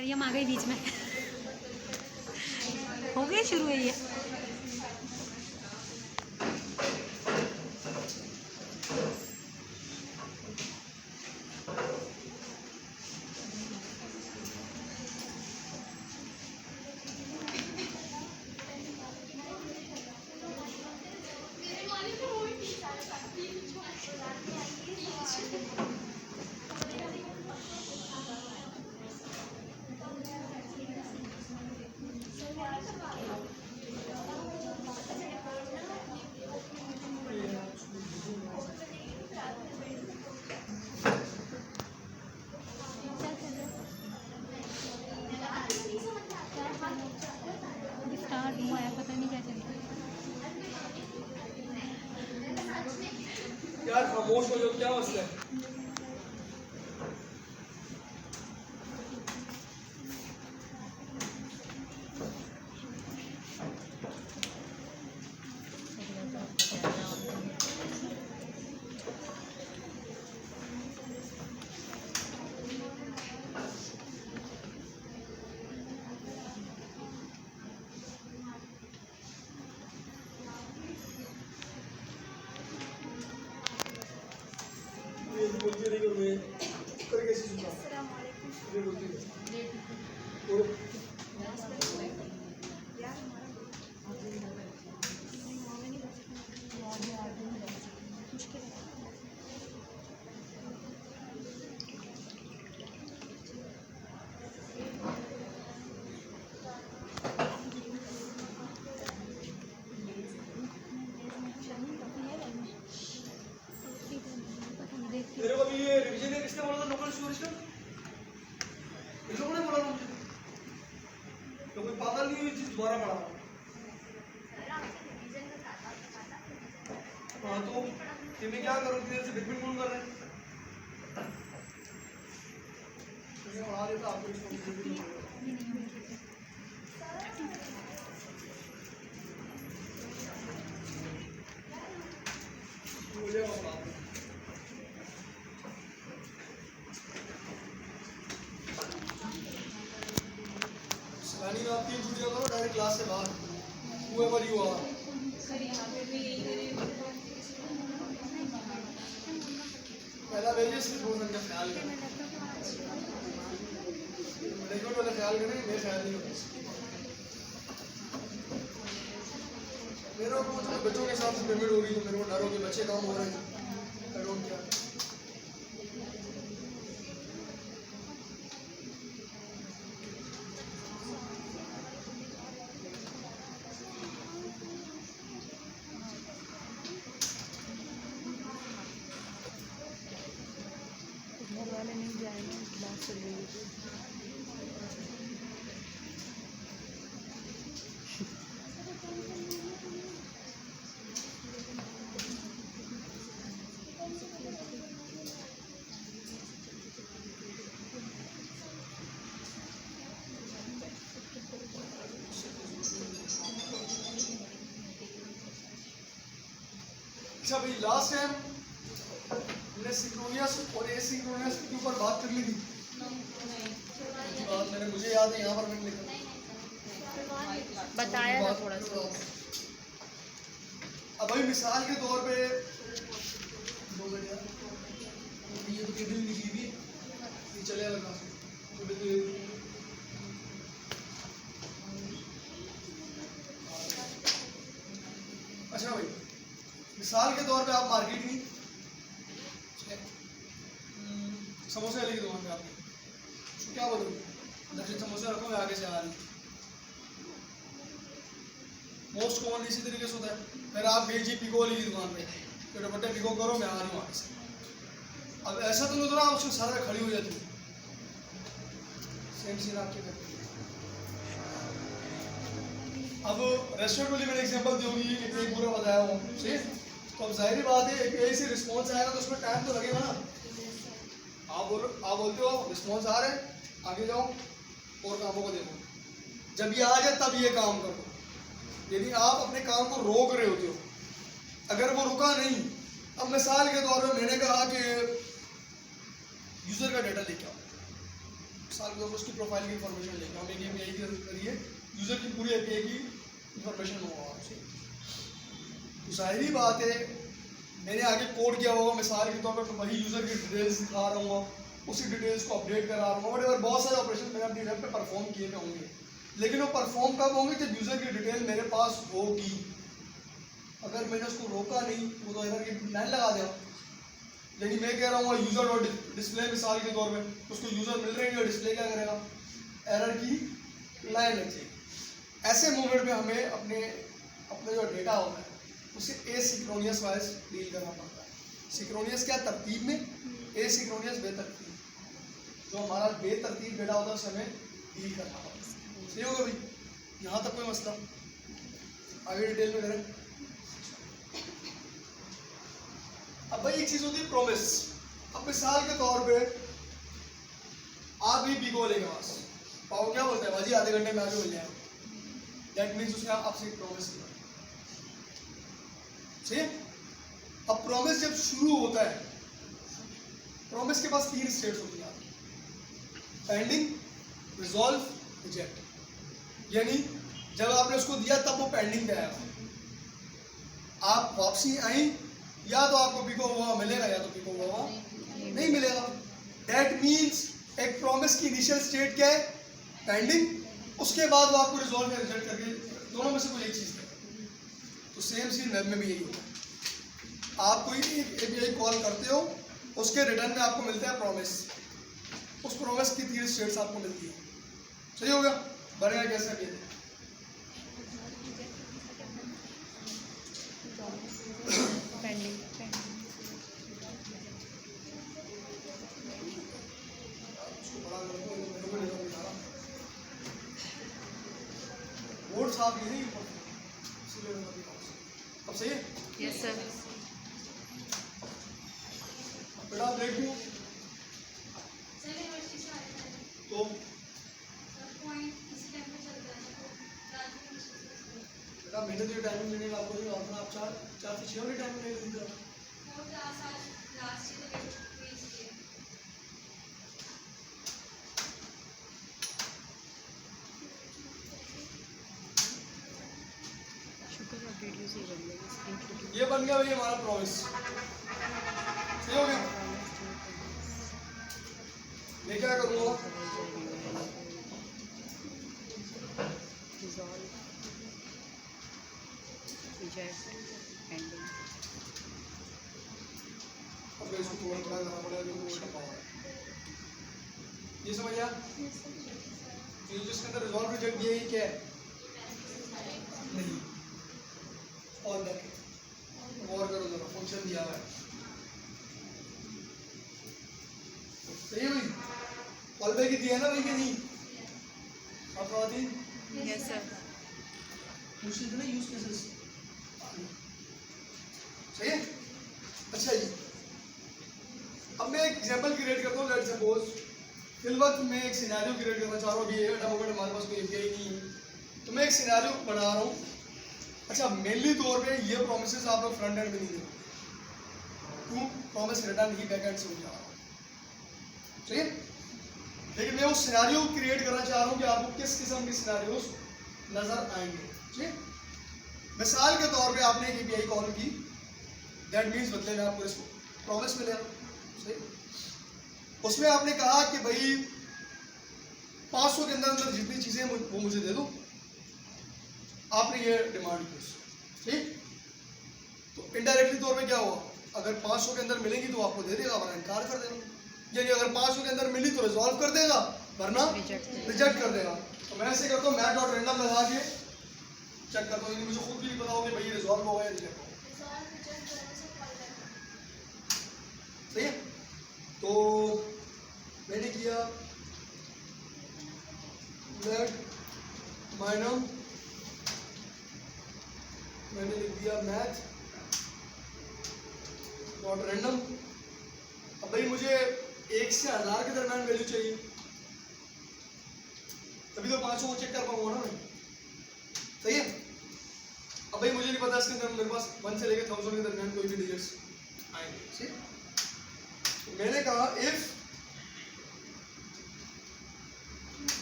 मरियम आ गई बीच में। हो गया शुरू है ये। स्टार्ट हुआ है, पता नहीं क्या चल रहा है। यार खामोश हो जाओ, क्या मसला है? बोलती नहीं करूँ मैं कर कैसे सुना? अस्सलाम वालेकुम। ये बोलती है और मेरे को अभी ये रिवीजन है, किसने बोला था लोकल स्टोरेज का? इन लोगों ने बोला था मुझे। तो कोई पागल नहीं हुई चीज दोबारा पढ़ा। हाँ तो मैं क्या करूँ, देर से बैडमिंटन कर रहे हैं। मैं पढ़ा देता आपको इसको। में आप 3 छुट्टियां करो डायरेक्ट क्लास से बाहर, whoever you are। पहला वेरिएंट सिर्फ भोजन का ख्याल करें, मैनेजमेंट वाला ख्याल करें, मेरा ख्याल नहीं होता। मेरे को कुछ बच्चों के साथ पेमेंट हो रही है तो मेरे को डर हो कि बच्चे काम हो रहे हैं, आई डोंट केयर। वाले नहीं जाएंगे, क्लास चल रही है। अच्छा भाई, लास्ट टाइम हमने सिंक्रोनियस और एसिंक्रोनियस के ऊपर बात कर ली थी। बात मुझे याद है, यहाँ पर मैंने लिखा बताया था थोड़ा सा। अब भाई मिसाल के तौर पे दो मिनट यार, ये तो कितनी लिखी थी, ये चले लगा अच्छा भाई, मिसाल के तौर पे आप मार्केट में समोसे वाले की दुकान पे आपने तो क्या बोलोगे? 10 समोसे रखो, मैं आगे से आ रही। मोस्ट कॉमन इसी तरीके से होता है। फिर आप भेजिए पिको वाली की दुकान पे, तो दुपट्टे पिको करो, मैं आ रही हूँ आगे से। अब ऐसा तो नहीं होता ना उसके सारा खड़ी हो जाती है, सेम सीन आपके करते। अब रेस्टोरेंट वाली मैंने एग्जांपल दी होगी, एक पूरा बताया हूँ, ठीक है? तो अब जाहिर बात है, एक ऐसी रिस्पॉन्स आएगा तो उसमें टाइम तो लगेगा ना। आप बोलते हो रिस्पॉन्स आ रहे हैं, आगे जाओ और कामों को देखो। जब ये आ जाए तब ये काम करो। यदि आप अपने काम को रोक रहे होते हो, अगर वो रुका नहीं, अब मिसाल के तौर पे मैंने कहा कि यूजर का डाटा लेके आओ, मिसाल के तौर पर उसकी प्रोफाइल की इंफॉर्मेशन लेंगे, हम एक API के जरिए यूज़र की पूरी API की इंफॉर्मेशन मंगवाओ आपसे। तो जाहिर बात है मैंने आगे कोड किया होगा, मिसाल के तौर पर वही यूज़र की डिटेल्स दिखा रहा हूँ, उसी डिटेल्स को अपडेट करा रहा हूँ, वट बहुत सारे ऑपरेशन मैंने अपनी वेब पे परफॉर्म किए हुए होंगे, लेकिन वो परफॉर्म कब होंगे जब यूज़र की डिटेल मेरे पास होगी। अगर मैंने उसको रोका नहीं वो तो एरर की लाइन लगा देगा। लेकिन मैं कह रहा हूँ यूज़र और डिस्प्ले मिसाल के तौर पर, उसको यूज़र मिल रहे हैं और डिस्प्ले क्या करेगा, एरर की लाइन लग जाएगी। ऐसे मोमेंट में हमें अपने जो डेटा होता है उसे एसिंक्रोनियस वाइज डील करना पड़ता है। सिंक्रोनियस क्या तरतीब में, एसिंक्रोनियस बेतरतीब। जो हमारा बेतरतीब डेटा होता है उसे हमें डील करना पड़ता है। सही होगा भाई, यहाँ तक कोई मसला? आगे डिटेल में करें। अब भाई एक चीज होती है प्रॉमिस। अब मिसाल के तौर पे आप भी बिको लेंगे पास, पाओ क्या बोलता है भाजी आधे घंटे में आगे मिल जाएगा, दैट मीन्स उसने आपसे प्रॉमिस किया। सही है? अब प्रॉमिस जब शुरू होता है, प्रॉमिस के पास 3 स्टेट्स होती हैं, पेंडिंग, रिजॉल्व, रिजेक्ट। यानी जब आपने उसको दिया तब वो पेंडिंग पे आएगा, आप वापसी आई या तो आपको पिको हुआ मिलेगा या तो पिको हुआ नहीं मिलेगा। दैट मीन्स एक प्रॉमिस की इनिशियल स्टेट क्या है, पेंडिंग, उसके बाद वो आपको रिजॉल्व या रिजेक्ट करके दोनों में से कोई एक चीज है। तो सेम चीज वेब में भी यही होता है। आप कोई एक API कॉल करते हो, उसके रिटर्न में आपको मिलता है प्रॉमिस, उस प्रॉमिस की 3 स्टेट्स आपको मिलती है। सही होगा? बनेगा कैसे अभी पेंडिंग बोर्ड साफ नहीं है अब सही है? Yes sir. बेटा ब्रेक दूँ तो बेटा मैंने जो टाइमिंग देने का आपको जो अपना आप 4 से 6 वाली टाइमिंग नहीं दी था। शुक्र है वीडियो से बन गई। ये बन गया भाई हमारा प्रॉमिस। सही हो गया? मैं क्या करूँगा, अब इसको थोड़ा थोड़ा करना पड़ेगा जो वो टपा हुआ है। ये समझ आया? तो जिसके अंदर रिजॉल्व रिजेक्ट दिया ये क्या है? नहीं, और देखें और करो जरा, फंक्शन दिया हुआ है। सही है भाई? कॉल बैक ही दिया है ना भाई कि नहीं? आप खातिन यस सर। मुश्किल तो नहीं यूज केसेस। सही है? अच्छा जी, अब मैं एक एग्जांपल क्रिएट करता हूँ। लेट्स सपोज फिल वक्त मैं एक सिनेरियो क्रिएट करना चाह रहा हूँ। अभी हमारे पास कोई API नहीं है, तो मैं एक सिनेरियो बना रहा हूँ। अच्छा, मेनली तौर पे ये प्रोमिसेस आप लोग फ्रंट एंड में नहीं देते, क्यों? Promise return he back and से हो जा रहा है। ठीक है? लेकिन मैं उस सिनेरियो को क्रिएट करना चाह रहा हूँ कि आपको किस किस्म के सिनेरियोस नजर आएंगे। ठीक है? मिसाल के तौर पे आपने एक API कॉल की, दैट मीन्स बदले में आपको इसको प्रॉमिस मिलेगा। सही? उसमें आपने कहा कि भाई 500 के अंदर जितनी चीजें वो मुझे दे दो, आपने ये डिमांड की। ठीक? तो इनडायरेक्टली तौर पे क्या हुआ, अगर 500 के अंदर मिलेंगी तो आपको दे देगा, वरना इनकार कर देगा। यानी अगर 500 के अंदर मिली तो रिजॉल्व कर देगा, वरना रिजेक्ट कर देगा। तो मैं ऐसे करता हूँ, मैट डॉट रैंडम लगा के चेक करता हूँ, मुझे खुद भी नहीं पता हो कि भाई रिजॉल्व हो गया या रिजेक्ट हो गया। सही है? तो मैंने किया लेट माइनम, मैंने लिख दिया मैथ डॉट रैंडम। अब भाई मुझे 1 से 1000 के दरम्यान वैल्यू चाहिए, तभी तो 500 को चेक कर पाऊंगा ना मैं। सही है? अब भाई मुझे नहीं पता इसके अंदर मेरे पास 1 से लेकर 1000 के दरम्यान कोई भी डिजिट्स आएंगे। सही? तो मैंने कहा if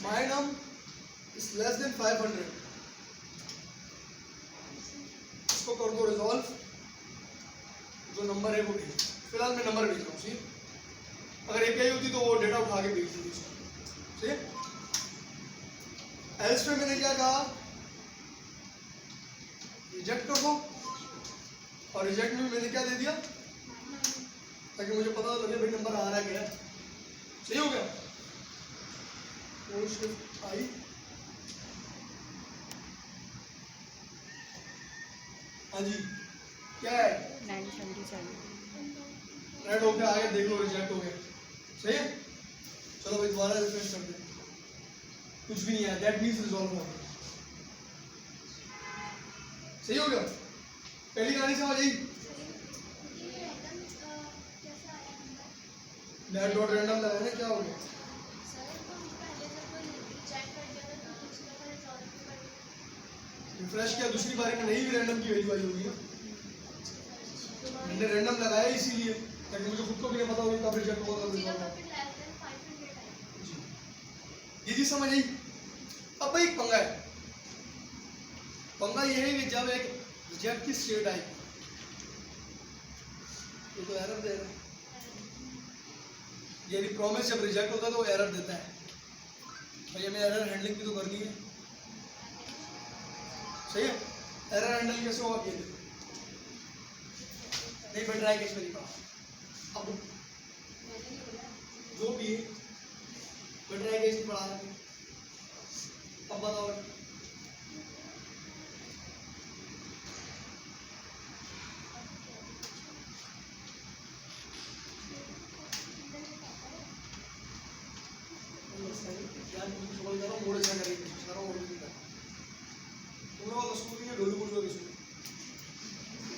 my num is less than 500, इसको कर दो रिजॉल्व, जो नंबर है वो भेज। फिलहाल मैं नंबर भेज रहा हूँ, सही। अगर एक ही होती तो वो डेटा उठा के भेज देती उसको, सही। एल्स में मैंने क्या कहा, रिजेक्ट कर दो, और रिजेक्ट में मैंने क्या दे दिया, ताकि मुझे पता लगे भाई नंबर आ रहा है क्या, सही हो गया। वो शिफ्ट आई, हाँ जी क्या है, 977। रेड हो गया, आगे देख लो रिजेक्ट हो गया, सही है। चलो भाई दोबारा रिफ्रेश कर दे, कुछ भी नहीं है, दैट मींस रिजॉल्व हो गया, सही हो गया। पहली कहानी समझ आई, नेट डॉट रैंडम लगाने क्या हो गया, रिफ्रेश किया, दूसरी बारी में नहीं भी रैंडम की वैल्यू आई होगी ना, मैंने रैंडम लगाया इसीलिए ताकि मुझे खुद को भी नहीं पता होगी कब रिजेक्ट होगा कब रिजॉल्व होगा। ये चीज समझ आई। अब भाई एक पंगा है, पंगा ये है कि जब एक रिजेक्ट की स्टेट आई, ये तो एरर दे रहा है, यानी प्रॉमिस जब रिजेक्ट होता है तो वो एरर देता है, भाई हमें एरर हैंडलिंग भी तो करनी है, सही है। एरर हैंडल कैसे होगा, ये देखो, नहीं बैठ रहा है कैसे मेरी बात, अब जो भी बैठ रहा है कैसे पढ़ा रहा है, अब बताओ।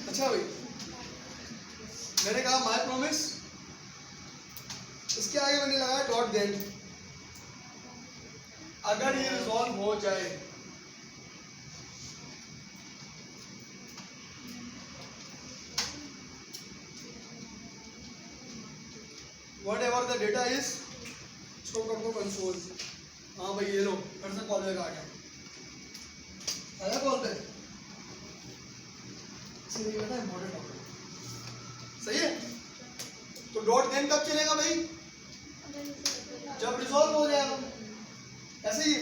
अच्छा भाई, मैंने कहा माय प्रॉमिस, इसके आगे मैंने लगाया डॉट देन, अगर ये रिजॉल्व हो जाए whatever the data is, इसको कर दो कंसोल। हाँ भाई ये लो, फिर से कॉल बैक आ गया, आया कॉल बैक, इसीलिए कहता है इम्पोर्टेंट टॉपिक, सही है। तो डॉट देन कब चलेगा भाई, जब रिजॉल्व हो जाएगा, ऐसे ही।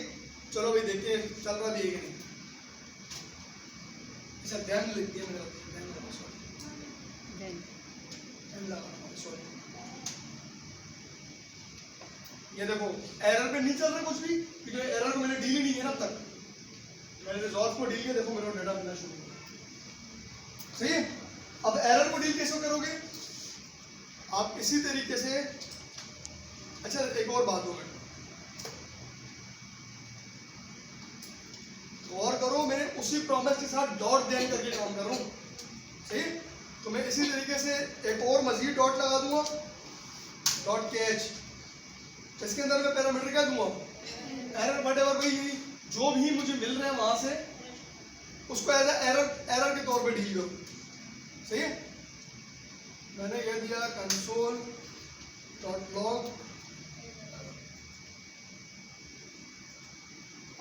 चलो भाई देखते हैं चल रहा भी है कि नहीं। अच्छा ध्यान लिख दिया मैंने, ध्यान लगा, सॉरी ध्यान लगा, सॉरी। ये देखो एरर पे नहीं चल रहा कुछ भी, क्योंकि एरर को मैंने डील ही नहीं किया ना अब तक, मैंने रिजॉल्व को डील किया, देखो मेरा डेटा मिलना शुरू हो गया, सही है। अब एरर को डील कैसे करोगे आप, इसी तरीके से। अच्छा एक और बात हो गई, गौर करो, मैंने उसी प्रॉमिस के साथ डॉट देन करके काम कर रहा हूं, सही। तो मैं इसी तरीके से एक और मजीद डॉट लगा दूंगा, डॉट कैच, इसके अंदर मैं पैरामीटर क्या दूंगा, एरर व्हाटएवर, भाई जो भी मुझे मिल रहा है वहां से उसको एज एरर के तौर पे डील करो, सही है। मैंने कह दिया कंसोल डॉट लॉग,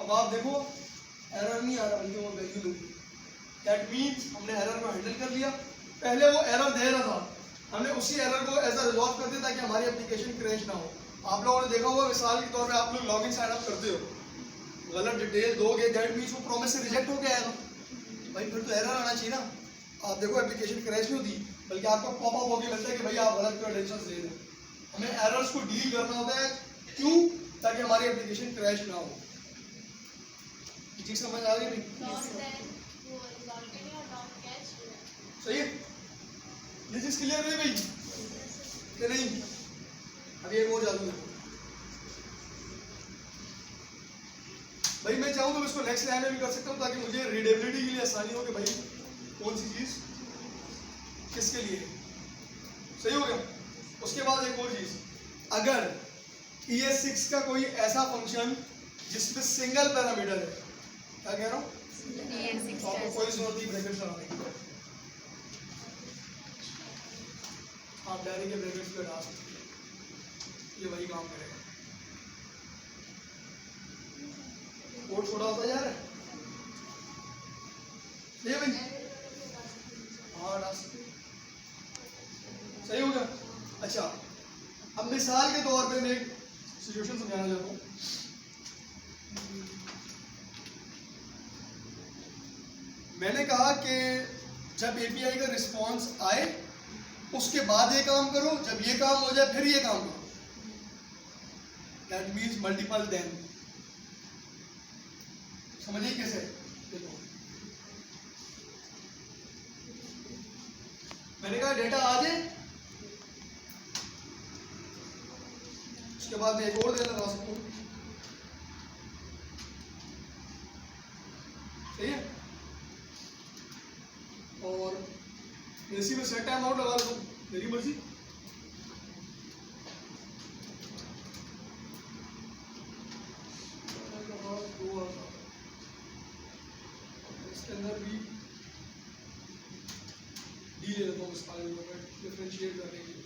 अब आप देखो एरर नहीं आ रहा, बल्कि वो वैल्यू मिली, दैट मीन्स हमने एरर को हैंडल कर लिया। पहले वो एरर दे रहा था, हमने उसी एरर को एज अ रिजॉल्व कर दिया ताकि हमारी एप्लीकेशन क्रैश ना हो। आप लोगों ने देखा होगा, मिसाल के तौर पे आप लोग लॉगिन साइन अप करते हो, गलत डिटेल दोगे, दैट मीन्स वो प्रॉमिस से रिजेक्ट हो गया आएगा, भाई फिर तो एरर आना चाहिए ना। आप देखो एप्लीकेशन क्रैश नहीं होती, बल्कि आपको पॉपअप होके मिलता है कि भाई आप गलत क्रेडेंशियल्स दे रहे हो। हमें एरर्स को डील करना होता है, क्यों, ताकि हमारी एप्लीकेशन क्रैश ना हो। ठीक समझ आ गई नहीं, सही है। ये चीज क्लियर हुई भाई कि नहीं। अभी एक और जादू देखो भाई, मैं चाहूँ तो इसको नेक्स्ट लाइन में भी कर सकता हूँ ताकि मुझे रीडेबिलिटी के लिए आसानी हो कि भाई कौन सी चीज किसके लिए, सही हो गया। उसके बाद एक और चीज, अगर ES6 का कोई ऐसा फंक्शन जिसमें सिंगल पैरामीटर है, क्या कह रहा हूँ, तो आपको कोई जरूरत नहीं ब्रैकेट्स लगाने की, आप डायरी के ब्रैकेट्स पे डाल सकते हैं, ये वही काम करेगा। कोड छोटा होता जा रहा है ये भाई। हाँ सही हो गया। अच्छा अब मिसाल के तौर पे मैं एक सिचुएशन समझाना चाहता हूँ। मैंने कहा कि जब एपीआई का रिस्पांस आए उसके बाद ये काम करो, जब ये काम हो जाए फिर ये काम करो। That means multiple then. समझिए कैसे? देखो मैंने कहा डेटा आ जाए, उसके बाद मैं एक और दे लगा सकता हूँ। सही है? और इसी में सेट टाइम आउट लगा दूँ, मेरी मर्जी। इसके अंदर भी डी ले लेता हूँ इस फाइल में डिफरेंशिएट करने के लिए।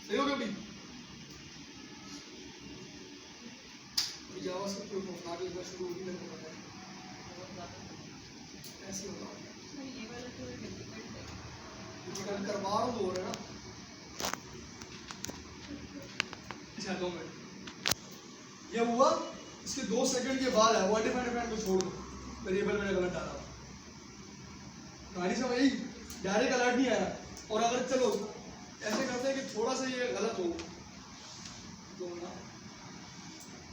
सही हो गया भाई? जावास्क्रिप्ट को आगे लिखना शुरू होगी, मेरे को पता है ऐसे होगा। ये वाला तो डिफिकल्ट है। डिफिकल्ट करवा रहा हूँ तो हो रहा है ना। अच्छा 2 मिनट ये हुआ, इसके 2 सेकंड के बाद है वो डिफाइंड को छोड़ दो, वेरिएबल मैंने गलत डाला। कहानी समझ आई? डायरेक्ट अलर्ट नहीं आया। और अगर चलो ऐसे करते हैं कि थोड़ा सा ये गलत हो तो ना,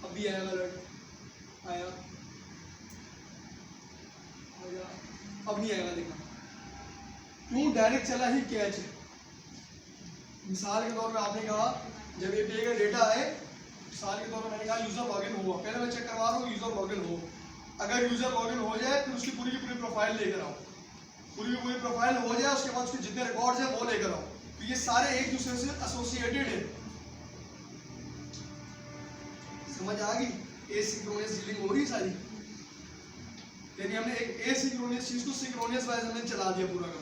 अब भी आया अलर्ट, आया अब नहीं आएगा। देखना क्यों डायरेक्ट चला ही कैच है। मिसाल के तौर पे आपने कहा जब एपीआई का डेटा आए, मिसाल के तौर पे मैंने कहा यूजर लॉगिन हुआ, पहले मैं चेक करवा रहा हूँ यूजर लॉगिन हो। अगर यूजर लॉगिन हो जाए फिर उसकी पूरी की पूरी प्रोफाइल लेकर आओ, पूरी की पूरी प्रोफाइल हो जाए उसके बाद उसके जितने रिकॉर्ड्स हैं वो लेकर आओ। तो ये सारे एक दूसरे से एसोसिएटेड है। समझ आ गई? एसिंक्रोनस डीलिंग हो रही है सारी, यानी हमने एक एसिंक्रोनस चीज को सिंक्रोनस वाइज हमने चला दिया पूरा का।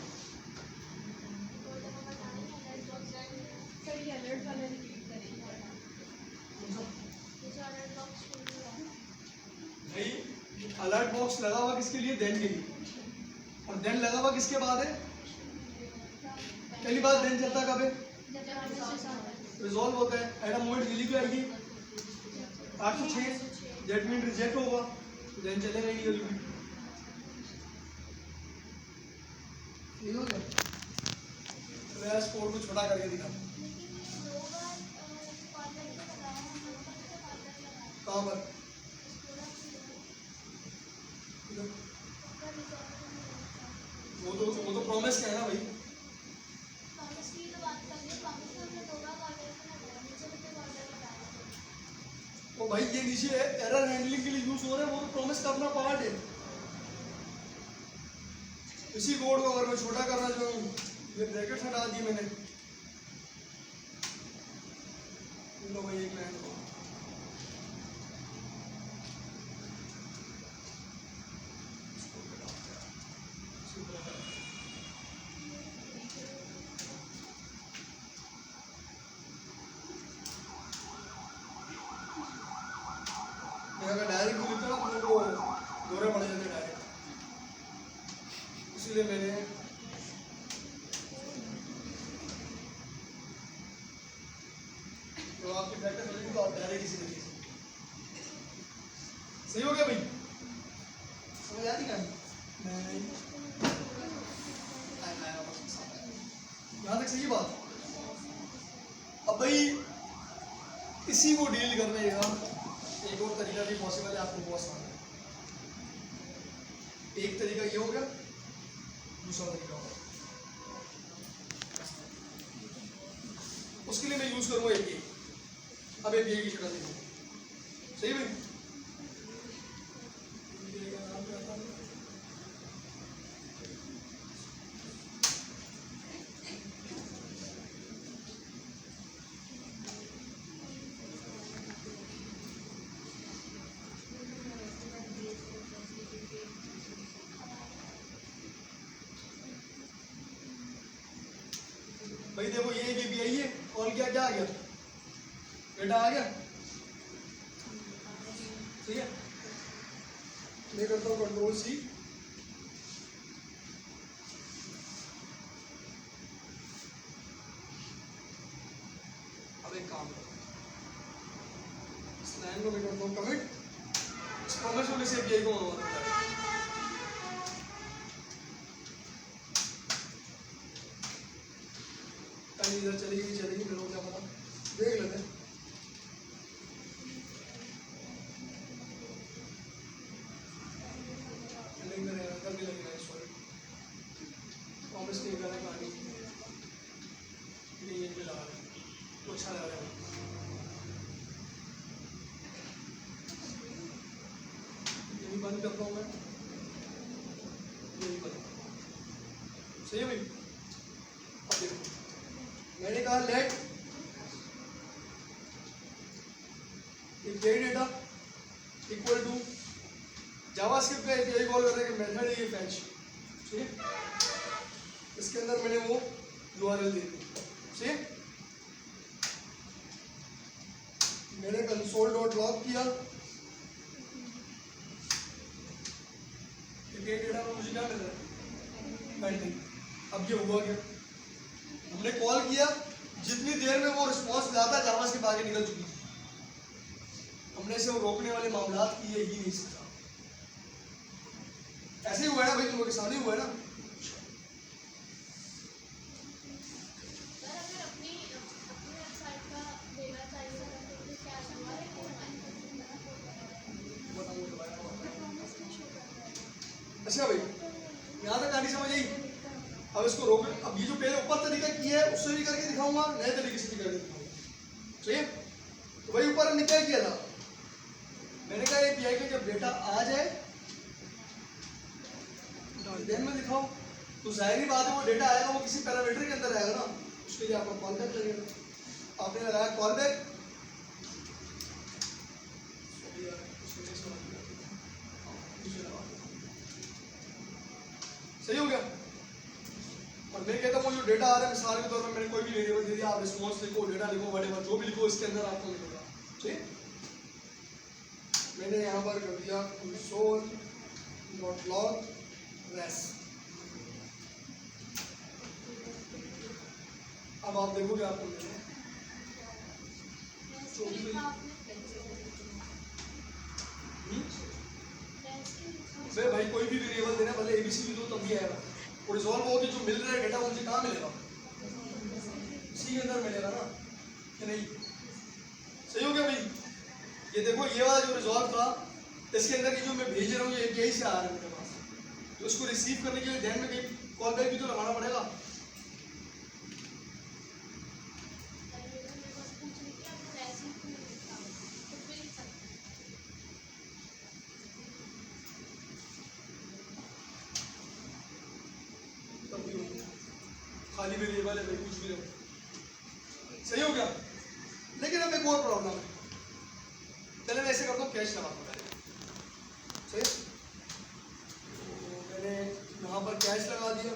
भाई अलर्ट बॉक्स लगा हुआ किसके लिए? देन के लिए। और देन लगा हुआ किसके बाद है? पहली बार देन चलता कब है? रिजॉल्व होता है। एट अ मोमेंट वैल्यू क्या आएगी? 806। दैट मीन रिजेक्ट होगा, देन चलेगा ही नहीं वैल्यू। ठीक हो गया? मैं इस कोड को छोटा करके दिखाता हूँ। कहाँ पर? वो तो प्रॉमिस क्या है ना भाई। वो भाई ये नीचे एरर हैंडलिंग के लिए यूज हो रहा है, वो तो प्रॉमिस का अपना पार्ट है। इसी कोड को अगर मैं छोटा करना चाहूँ, ये ब्रैकेट हटा दिए मैंने, लो भाई एक लाइन को अगर डायरेक्ट भी लिखता ना तो वो दोहरे पड़ जाते डायरेक्ट, इसीलिए मैंने तो आपकी प्रैक्टिस हो जाएगी तो आप डायरेक्ट इसी तरीके से। सही हो गया भाई? समझ आती क्या? यहाँ तक सही बात। अब भाई इसी को डील करने का एक और तरीका भी पॉसिबल है, आपको बहुत सारा। एक तरीका ये हो गया, दूसरा तरीका होगा, उसके लिए मैं यूज करूंगा एपीआई। अब एपीआई की शक्ल देखो, सही भाई? डेटा आ गया, डेटा आ गया, ठीक है। मैं करता हूँ कंट्रोल सी, अब एक काम करो, इस लाइन को मैं करता हूँ कमिट, इस कमिट होने से API को अनुवाद होता है। कहीं इधर चलेगी नहीं चलेगी, मेरे को क्या पता, देख लेते हैं। प्रॉमिस नहीं कर रहा कहानी, नहीं ये भी लगा रहे, तो अच्छा लग रहा है। यही बंद करता हूँ मैं, यही बंद, सही है भाई। अब देखो मैंने कहा let API data equal to JavaScript का API कॉल करने का मेथड है ये फैच, ठीक है। इसके अंदर मैंने वो URL दे दी, ठीक है। मैंने console.log किया, API डेटा में मुझे क्या मिल रहा है, पेंडिंग। अब ये हुआ क्या, हमने कॉल किया, जितनी देर में वो रिस्पॉन्स लाता जावास्क्रिप्ट आगे निकल चुकी थी। हमने इसे रोकने वाले मामला किए ही नहीं सकता। ऐसे ही हुआ है ना भाई, तुम लोग के सामने हुआ है ना। अच्छा भाई, यहाँ तक कहानी समझ आई। अब इसको रोक, अब ये जो पहले ऊपर तरीका किया है उससे भी करके दिखाऊंगा, नए तरीके से भी करके दिखाऊंगा, ठीक है। तो भाई ऊपर हमने क्या किया था, मैंने कहा API का जब डेटा आ जाए देन में दिखाओ, तो जाहिर बात है वो डेटा आएगा, वो किसी पैरामीटर के अंदर आएगा ना, उसके लिए आपको कॉलबैक लगेगा। आपने लगाया कॉलबैक, सही हो गया। और मैं कहता हूँ जो डेटा आ रहा है, मिसाल के तौर पर मैंने कोई भी वेरिएबल दे दिया, आप रिस्पॉन्स लिखो, डेटा लिखो, व्हाटएवर जो भी लिखो इसके अंदर आपको मिलेगा, ठीक। मैंने यहाँ पर कर दिया console.log res। अब आप देखोगे आपको मिलेगा भाई कोई भी वेरिएबल देना, भले ABC भी दो तब भी आएगा, और रिजॉल्व होगी जो मिल रहा है डेटा मुझे कहाँ मिलेगा, इसी के अंदर मिलेगा ना, कि नहीं। सही हो गया भाई। ये देखो ये वाला जो रिजॉल्व था, इसके अंदर ये जो मैं भेज रहा हूँ ये API से आ रहा है मेरे पास, तो इसको रिसीव करने के लिए ध्यान में कहीं कॉल बैक भी तो लगाना पड़ेगा। खाली वेरिएबल है भाई, कुछ भी नहीं, सही हो गया। लेकिन अब एक और प्रॉब्लम है, पहले मैं ऐसे करता हूँ, कैश लगाता हूँ पहले, सही। तो मैंने यहाँ पर कैश लगा दिया,